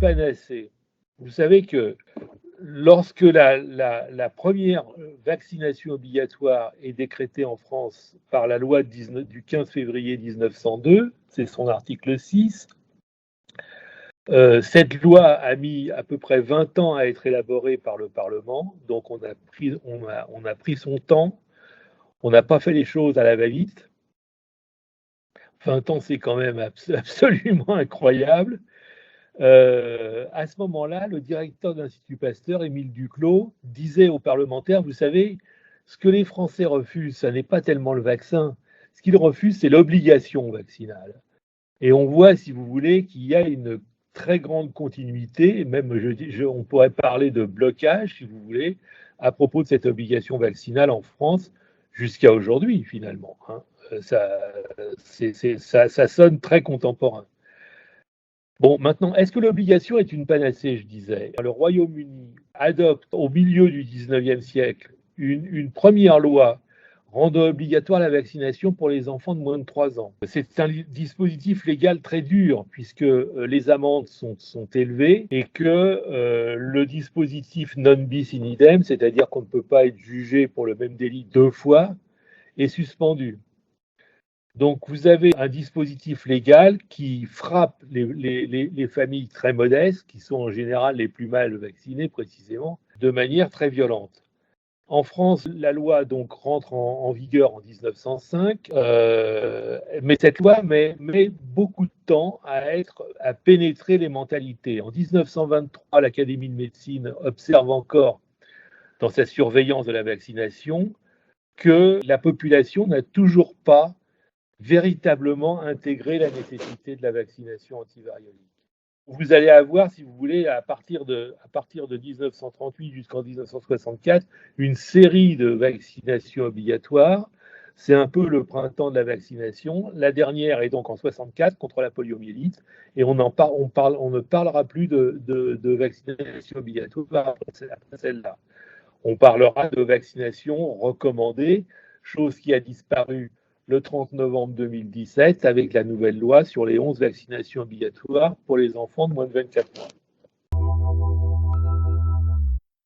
panacée. Vous savez que lorsque la première vaccination obligatoire est décrétée en France par la loi du 15 février 1902, c'est son article 6, cette loi a mis à peu près 20 ans à être élaborée par le Parlement, donc on a pris son temps, on n'a pas fait les choses à la va-vite. 20 ans, c'est quand même absolument incroyable. À ce moment-là, le directeur de l'Institut Pasteur, Émile Duclos, disait aux parlementaires, vous savez, ce que les Français refusent, ce n'est pas tellement le vaccin, ce qu'ils refusent, c'est l'obligation vaccinale. Et on voit, si vous voulez, qu'il y a une très grande continuité, même on pourrait parler de blocage, si vous voulez, à propos de cette obligation vaccinale en France, jusqu'à aujourd'hui, finalement. Hein. Ça sonne très contemporain. Bon, maintenant, est-ce que l'obligation est une panacée, je disais? Le Royaume-Uni adopte au milieu du 19e siècle une première loi rendant obligatoire la vaccination pour les enfants de moins de 3 ans. C'est un dispositif légal très dur puisque les amendes sont élevées et que le dispositif non bis in idem, c'est-à-dire qu'on ne peut pas être jugé pour le même délit 2 fois, est suspendu. Donc, vous avez un dispositif légal qui frappe les familles très modestes, qui sont en général les plus mal vaccinées précisément, de manière très violente. En France, la loi donc rentre en vigueur en 1905, mais cette loi met beaucoup de temps à pénétrer les mentalités. En 1923, l'Académie de médecine observe encore, dans sa surveillance de la vaccination, que la population n'a toujours pas véritablement intégré la nécessité de la vaccination antivariolique. Vous allez avoir, si vous voulez, à partir de 1938 jusqu'en 1964, une série de vaccinations obligatoires. C'est un peu le printemps de la vaccination. La dernière est donc en 64 contre la poliomyélite, et on ne parlera plus de vaccination obligatoire après celle-là. On parlera de vaccination recommandée, chose qui a disparu le 30 novembre 2017 avec la nouvelle loi sur les 11 vaccinations obligatoires pour les enfants de moins de 24 mois.